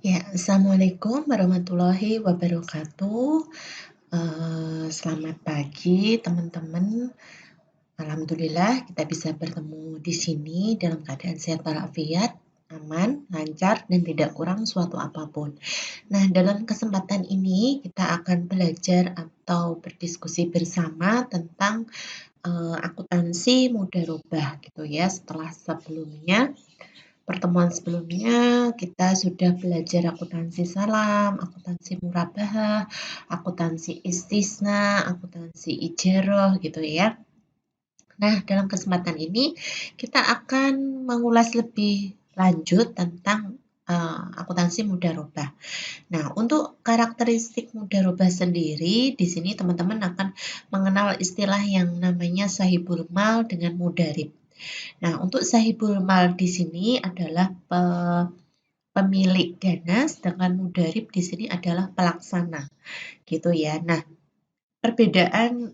Ya, Assalamualaikum warahmatullahi wabarakatuh. Selamat pagi teman-teman. Alhamdulillah kita bisa bertemu di sini dalam keadaan sehat walafiat, aman, lancar, dan tidak kurang suatu apapun. Nah, dalam kesempatan ini kita akan belajar atau berdiskusi bersama tentang akuntansi mudharabah gitu ya. Setelah sebelumnya pertemuan sebelumnya kita sudah belajar akuntansi salam, akuntansi murabahah, akuntansi istisna, akuntansi ijarah gitu ya. Nah, dalam kesempatan ini kita akan mengulas lebih lanjut tentang akuntansi mudharabah. Nah, untuk karakteristik mudharabah sendiri, di sini teman-teman akan mengenal istilah yang namanya sahibul mal dengan mudharib. Nah, untuk sahibul mal di sini adalah pemilik dana, sedangkan mudharib di sini adalah pelaksana, gitu ya. Nah, perbedaan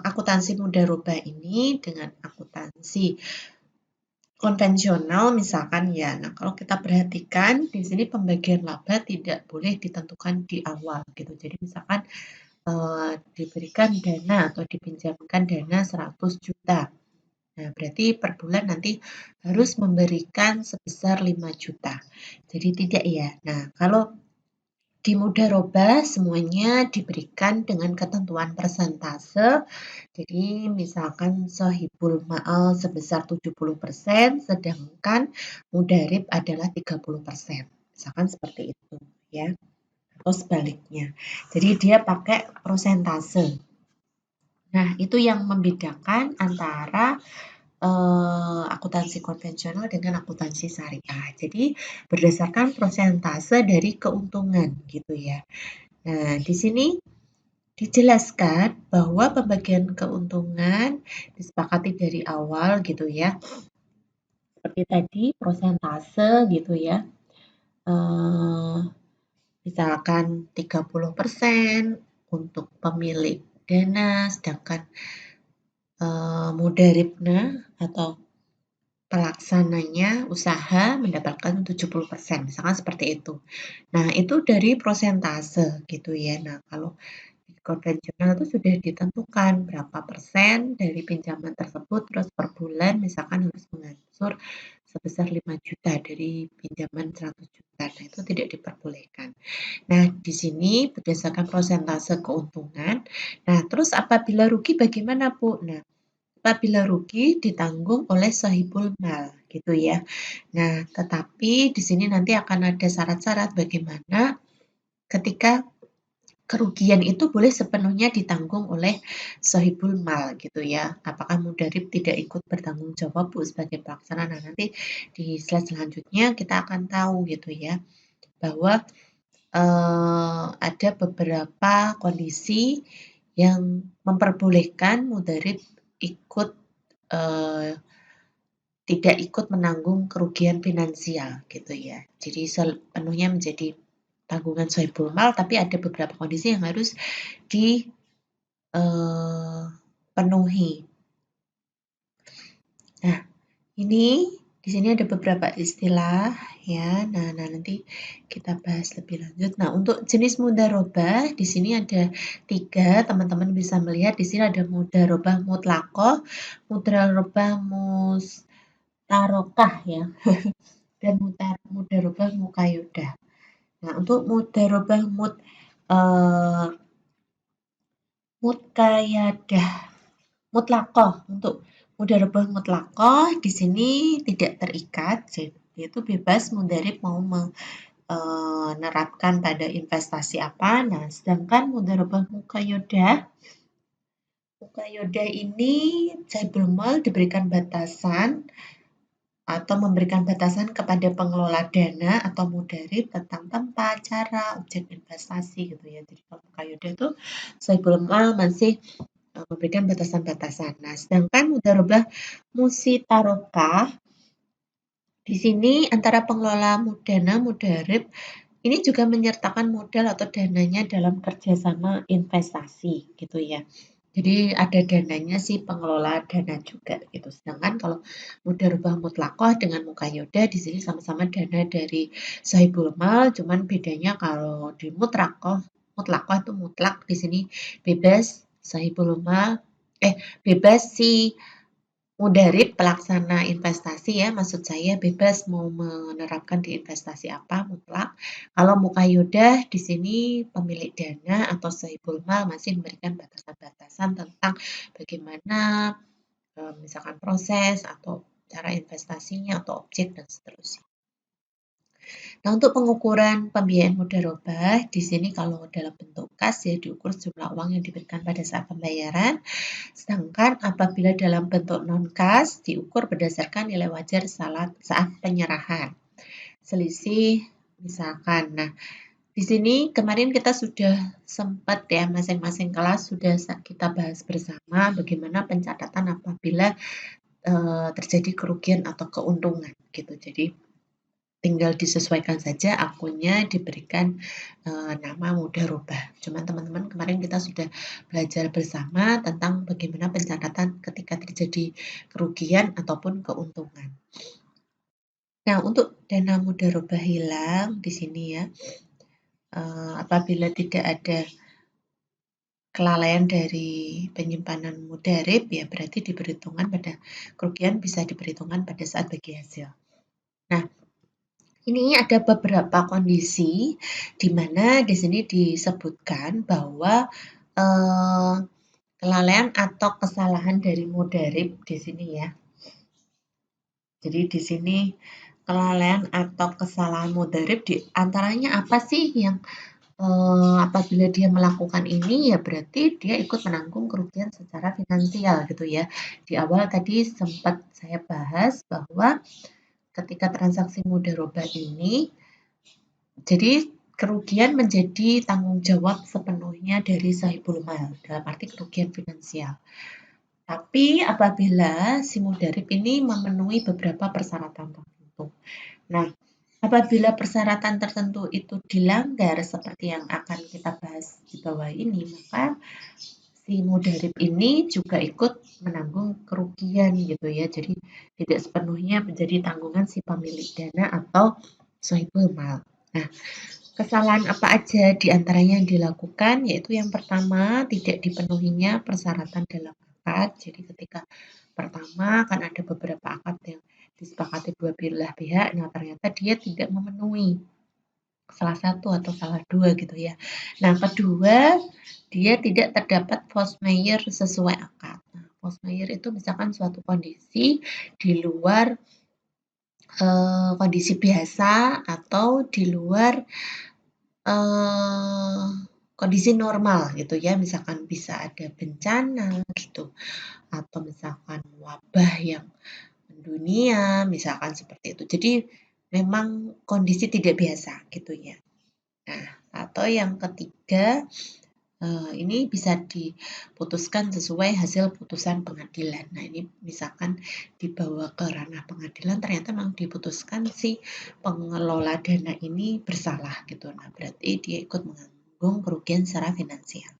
akuntansi mudharabah ini dengan akuntansi konvensional misalkan ya. Nah, kalau kita perhatikan di sini pembagian laba tidak boleh ditentukan di awal gitu. Jadi misalkan diberikan dana atau dipinjamkan dana 100 juta. Nah, berarti per bulan nanti harus memberikan sebesar 5 juta. Jadi tidak ya. Nah, kalau di mudharabah semuanya diberikan dengan ketentuan persentase. Jadi misalkan sohibul ma'al sebesar 70%, sedangkan mudharib adalah 30%. Misalkan seperti itu ya. Atau sebaliknya. Jadi dia pakai persentase. Nah, itu yang membedakan antara akuntansi konvensional dengan akuntansi syariah. Jadi berdasarkan persentase dari keuntungan gitu ya. Nah, di sini dijelaskan bahwa pembagian keuntungan disepakati dari awal gitu ya. Seperti tadi persentase gitu ya. Misalkan 30% untuk pemilik dana, sedangkan mudharibna atau pelaksananya usaha mendapatkan 70%, misalkan seperti itu. Nah, itu dari persentase gitu ya. Nah, kalau di konvensional itu sudah ditentukan berapa persen dari pinjaman tersebut, terus per bulan misalkan harus mengatur sebesar 5 juta dari pinjaman 100 juta. Nah, itu tidak diperbolehkan. Nah, di sini berdasarkan persentase keuntungan. Nah, terus apabila rugi bagaimana, Bu? Nah, apabila rugi ditanggung oleh sahibul mal gitu ya. Nah, tetapi di sini nanti akan ada syarat-syarat bagaimana ketika kerugian itu boleh sepenuhnya ditanggung oleh sahibul mal gitu ya. Apakah mudharib tidak ikut bertanggung jawab Bu sebagai pelaksana? Nah, nanti di slide selanjutnya kita akan tahu gitu ya bahwa ada beberapa kondisi yang memperbolehkan mudharib ikut tidak ikut menanggung kerugian finansial gitu ya. Jadi sepenuhnya menjadi tanggungan sahibul mal, tapi ada beberapa kondisi yang harus dipenuhi. Nah, ini di sini ada beberapa istilah ya. Nah, nanti kita bahas lebih lanjut. Nah, untuk jenis mudharabah di sini ada 3. Teman-teman bisa melihat di sini ada mudharabah mutlaqah, mudharabah mustarokah ya, dan mudharabah muqayyadah. Nah, untuk mudharabah muqayyadah mutlaqah, untuk mudharabah mutlaqah di sini tidak terikat, jadi itu bebas mudharib mau menerapkan pada investasi apa. Nah, sedangkan mudharabah muqayyadah ini sahibul mal diberikan batasan atau memberikan batasan kepada pengelola dana atau mudharib tentang tempat, cara, objek investasi gitu ya. Jadi kalau muqayyadah itu sahibul mal masih memberikan batasan-batasan. Nah, sedangkan mudharabah musitarakah di sini antara pengelola dana mudharib ini juga menyertakan modal atau dananya dalam kerjasama investasi gitu ya. Jadi ada dananya si pengelola dana juga gitu. Sedangkan kalau mudharabah mutlaqqah dengan muqayyadah di sini sama-sama dana dari sahibul mal, cuman bedanya kalau di mutlaqqah itu mutlak, di sini bebas sahibul mal, bebas si Mudharib pelaksana investasi ya, maksud saya bebas mau menerapkan di investasi apa, mutlak. Kalau muqayyadah di sini pemilik dana atau sahibul mal masih memberikan batasan-batasan tentang bagaimana misalkan proses atau cara investasinya atau objek dan seterusnya. Nah, untuk pengukuran pembiayaan mudharabah di sini kalau dalam bentuk kas ya diukur jumlah uang yang diberikan pada saat pembayaran. Sedangkan apabila dalam bentuk non-kas diukur berdasarkan nilai wajar saat penyerahan. Selisih misalkan. Nah, di sini kemarin kita sudah sempat ya masing-masing kelas sudah kita bahas bersama bagaimana pencatatan apabila terjadi kerugian atau keuntungan gitu. Jadi tinggal disesuaikan saja akunnya diberikan nama mudharabah. Cuman teman-teman kemarin kita sudah belajar bersama tentang bagaimana pencatatan ketika terjadi kerugian ataupun keuntungan. Nah, untuk dana mudharabah hilang di sini ya, apabila tidak ada kelalaian dari penyimpanan mudharib ya berarti diperhitungkan pada kerugian bisa diperhitungkan pada saat bagi hasil. Nah, ini ada beberapa kondisi di mana di sini disebutkan bahwa kelalaian atau kesalahan dari mudharib di sini ya. Jadi di sini kelalaian atau kesalahan mudharib di antaranya apa sih yang apabila dia melakukan ini ya berarti dia ikut menanggung kerugian secara finansial gitu ya. Di awal tadi sempat saya bahas bahwa ketika transaksi mudharabah ini jadi kerugian menjadi tanggung jawab sepenuhnya dari sahibul mal dalam arti kerugian finansial. Tapi apabila si mudharib ini memenuhi beberapa persyaratan tertentu. Nah, apabila persyaratan tertentu itu dilanggar seperti yang akan kita bahas di bawah ini, maka si mudharib ini juga ikut menanggung kerugian gitu ya. Jadi tidak sepenuhnya menjadi tanggungan si pemilik dana atau sahibul mal. Nah, kesalahan apa aja di antaranya yang dilakukan? Yaitu yang pertama, tidak dipenuhinya persyaratan dalam akad. Jadi ketika pertama kan ada beberapa akad yang disepakati dua belah pihak, nah ternyata dia tidak memenuhi salah satu atau salah dua gitu ya. Nah, kedua, dia tidak terdapat force majeure sesuai akad. Nah, force majeure itu misalkan suatu kondisi di luar kondisi biasa atau di luar kondisi normal gitu ya, misalkan bisa ada bencana gitu, atau misalkan wabah yang mendunia, misalkan seperti itu. Jadi memang kondisi tidak biasa gitu ya. Nah, atau yang ketiga, ini bisa diputuskan sesuai hasil putusan pengadilan. Nah, ini misalkan dibawa ke ranah pengadilan ternyata memang diputuskan si pengelola dana ini bersalah gitu. Nah, berarti dia ikut menanggung kerugian secara finansial.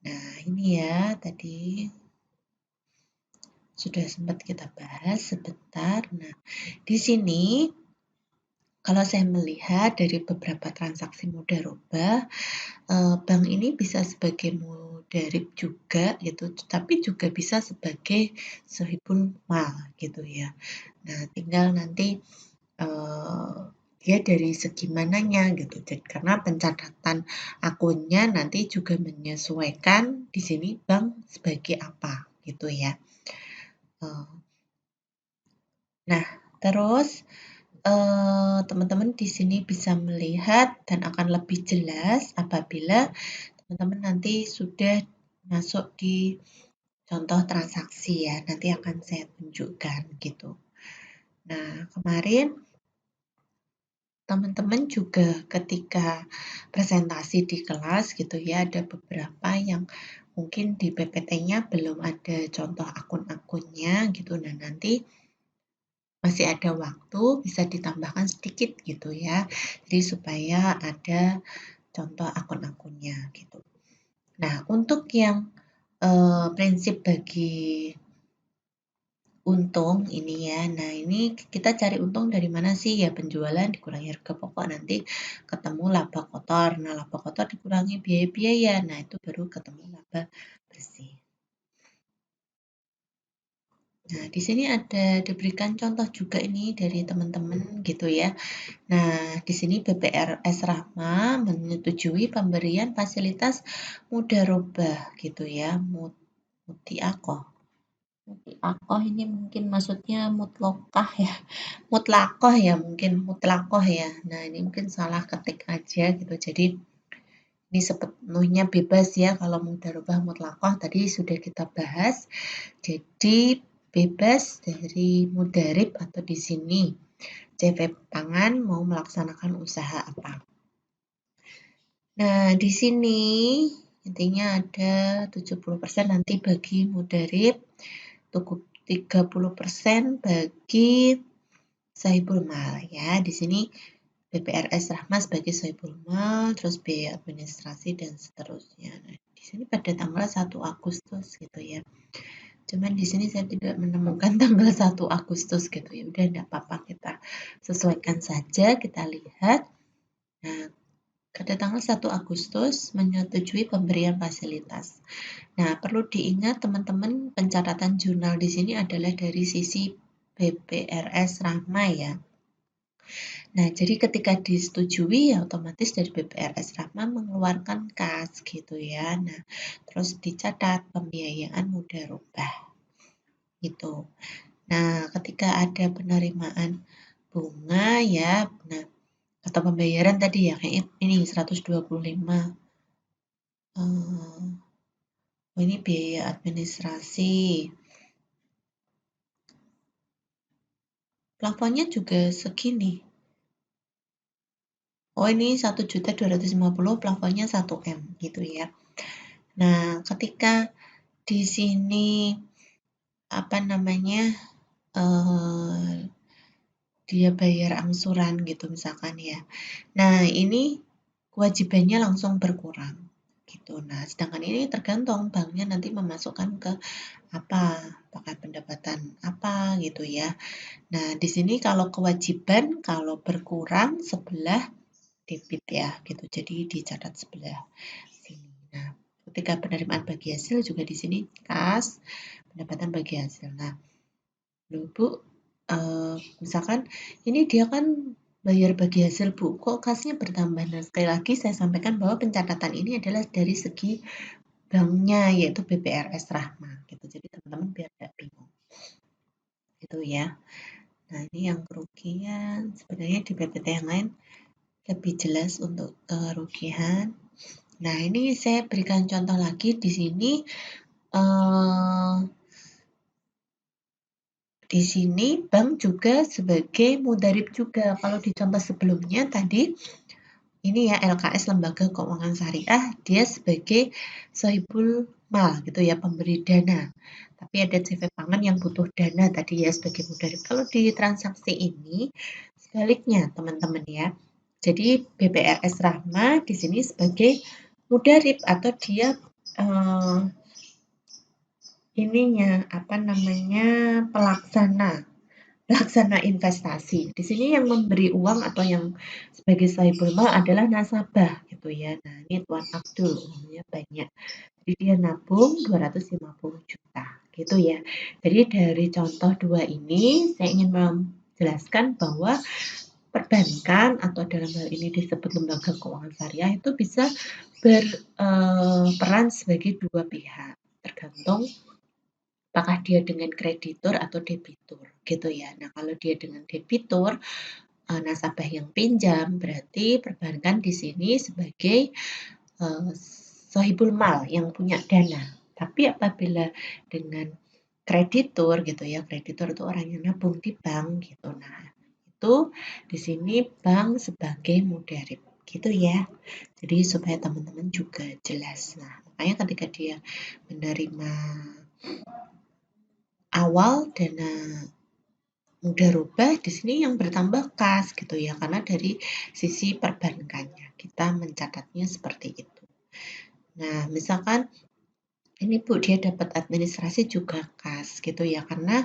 Nah, ini ya tadi sudah sempat kita bahas sebentar. Nah, di sini kalau saya melihat dari beberapa transaksi mudharabah, bank ini bisa sebagai mudharib juga gitu, tapi juga bisa sebagai sohibul mal gitu ya. Nah, tinggal nanti dia dari segi mananya gitu. Jadi karena pencatatan akunnya nanti juga menyesuaikan di sini bank sebagai apa gitu ya. Nah, terus teman-teman di sini bisa melihat dan akan lebih jelas apabila teman-teman nanti sudah masuk di contoh transaksi ya. Nanti akan saya tunjukkan gitu. Nah, kemarin teman-teman juga ketika presentasi di kelas gitu ya, ada beberapa yang mungkin di PPT-nya belum ada contoh akun-akunnya gitu. Nah, nanti masih ada waktu bisa ditambahkan sedikit gitu ya. Jadi supaya ada contoh akun-akunnya gitu. Nah, untuk yang prinsip bagi untung ini ya. Nah, ini kita cari untung dari mana sih? Ya penjualan dikurangi harga pokok, nanti ketemu laba kotor. Nah, laba kotor dikurangi biaya-biaya. Nah, itu baru ketemu laba bersih. Nah, di sini ada diberikan contoh juga ini dari teman-teman gitu ya. Nah, di sini BPRS Rahma menyetujui pemberian fasilitas mudharabah gitu ya, mutiakoh. Mutiakoh ini mungkin maksudnya mutlokah ya, mutlakoh ya mungkin, mutlakoh ya. Nah, ini mungkin salah ketik aja gitu. Jadi ini sepenuhnya bebas ya kalau mudharabah mutlakoh tadi sudah kita bahas. Jadi bebas dari mudharib atau di sini CV Pangan mau melaksanakan usaha apa. Nah, di sini intinya ada 70% nanti bagi mudharib, 30% bagi Sohibul Mal ya. Di sini BPRS Rahma sebagai Sohibul Mal, terus biaya administrasi dan seterusnya. Nah, di sini pada tanggal 1 Agustus gitu ya. Cuman di sini saya tidak menemukan tanggal 1 Agustus gitu ya. Udah enggak apa-apa, kita sesuaikan saja, kita lihat. Nah, pada tanggal 1 Agustus menyetujui pemberian fasilitas. Nah, perlu diingat teman-teman, pencatatan jurnal di sini adalah dari sisi BPRS Rahma ya. Nah, jadi ketika disetujui ya otomatis dari BPRS Rahma mengeluarkan kas gitu ya. Nah, terus dicatat pembiayaan mudharabah gitu. Nah, ketika ada penerimaan bunga ya, nah atau pembayaran tadi ya kayak ini 125. Ini biaya administrasi. Plafonnya juga segini. Oh, ini 1.250.000, plafonnya 1 M gitu ya. Nah, ketika di sini apa namanya dia bayar angsuran gitu misalkan ya. Nah, ini kewajibannya langsung berkurang gitu. Nah, sedangkan ini tergantung banknya nanti memasukkan ke apa, pakai pendapatan apa gitu ya. Nah, di sini kalau kewajiban kalau berkurang sebelah debit ya gitu. Jadi dicatat sebelah sini. Nah, ketika penerimaan bagi hasil juga di sini kas pendapatan bagi hasil. Nah, Bu, misalkan ini dia kan bayar bagi hasil Bu, kok kasnya bertambah? Nah, sekali lagi saya sampaikan bahwa pencatatan ini adalah dari segi banknya, yaitu BPRS Rahma gitu. Jadi teman-teman biar tidak bingung. Gitu ya. Nah, ini yang kerugian. Sebenarnya di PPT yang lain lebih jelas untuk kerugian. Nah, ini saya berikan contoh lagi di sini. Di sini bank juga sebagai mudharib juga. Kalau di contoh sebelumnya tadi, ini ya LKS Lembaga Keuangan Syariah, dia sebagai sohibul mal gitu ya, pemberi dana. Tapi ada CV Pangan yang butuh dana tadi ya sebagai mudharib. Kalau di transaksi ini sebaliknya teman-teman ya. Jadi BPRS Rahma di sini sebagai mudharib atau dia ininya apa namanya pelaksana investasi. Di sini yang memberi uang atau yang sebagai sahibul mal adalah nasabah gitu ya. Nah, ini Tuan Abdul uangnya banyak. Jadi dia nabung 250 juta gitu ya. Jadi dari contoh dua ini saya ingin menjelaskan bahwa perbankan atau dalam hal ini disebut lembaga keuangan syariah itu bisa berperan sebagai dua pihak, tergantung apakah dia dengan kreditur atau debitur gitu ya. Nah, kalau dia dengan debitur, nasabah yang pinjam berarti perbankan di sini sebagai sohibul mal yang punya dana. Tapi apabila dengan kreditur gitu ya, kreditur itu orang yang nabung di bank gitu. Nah, itu di sini bank sebagai mudharib gitu ya. Jadi supaya teman-teman juga jelas. Nah, makanya ketika dia menerima awal dana mudharabah di sini yang bertambah kas gitu ya, karena dari sisi perbankannya kita mencatatnya seperti itu. Nah, misalkan ini Bu, dia dapat administrasi juga kas gitu ya, karena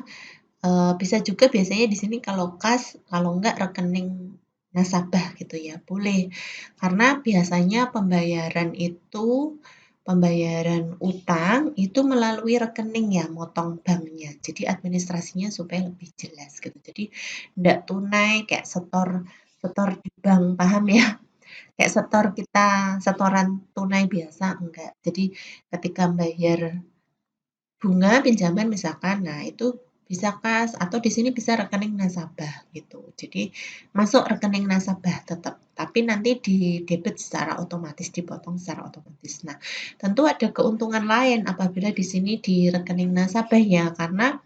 bisa juga biasanya di sini kalau kas, kalau enggak rekening nasabah gitu ya, boleh. Karena biasanya pembayaran utang itu melalui rekening ya, motong banknya. Jadi administrasinya supaya lebih jelas gitu. Jadi enggak tunai kayak setor setor di bank, paham ya? Kayak setor kita setoran tunai biasa enggak. Jadi ketika bayar bunga pinjaman misalkan, nah itu bisa kas atau di sini bisa rekening nasabah gitu. Jadi masuk rekening nasabah tetap, tapi nanti di debit secara otomatis, dipotong secara otomatis. Nah, tentu ada keuntungan lain apabila di sini di rekening nasabah ya, karena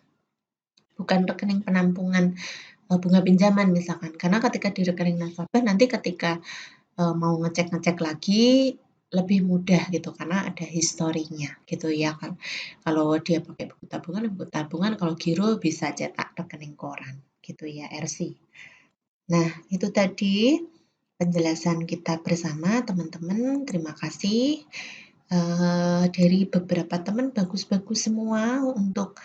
bukan rekening penampungan bunga pinjaman misalkan. Karena ketika di rekening nasabah nanti ketika mau ngecek-ngecek lagi lebih mudah gitu karena ada historinya gitu ya kan. Kalau dia pakai buku tabungan, kalau giro bisa cetak rekening koran gitu ya, RC. Nah, itu tadi penjelasan kita bersama teman-teman. Terima kasih. Dari beberapa teman bagus-bagus semua untuk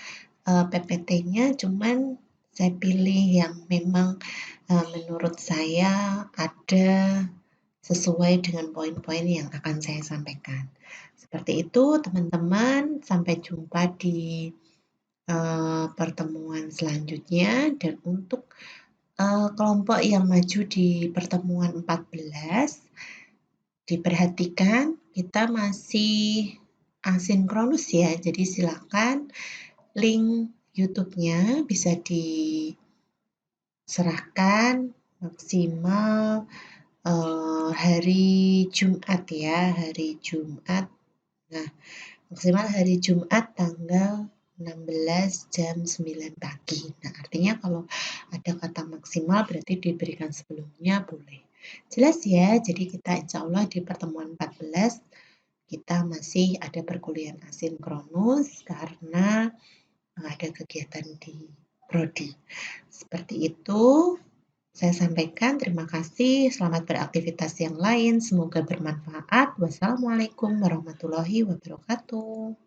PPT-nya, cuman saya pilih yang memang menurut saya ada sesuai dengan poin-poin yang akan saya sampaikan. Seperti itu, teman-teman. Sampai jumpa di pertemuan selanjutnya. Dan untuk kelompok yang maju di pertemuan 14, diperhatikan kita masih asinkronus ya. Jadi silakan link YouTube-nya bisa diserahkan maksimal hari Jumat ya, hari Jumat. Nah, maksimal hari Jumat tanggal 16 jam 9 pagi. Nah, artinya kalau ada kata maksimal berarti diberikan sebelumnya boleh. Jelas ya, jadi kita insya Allah di pertemuan 14 kita masih ada perkuliahan asinkronus karena ada kegiatan di Prodi. Seperti itu. Saya sampaikan terima kasih, selamat beraktivitas yang lain, semoga bermanfaat. Wassalamualaikum warahmatullahi wabarakatuh.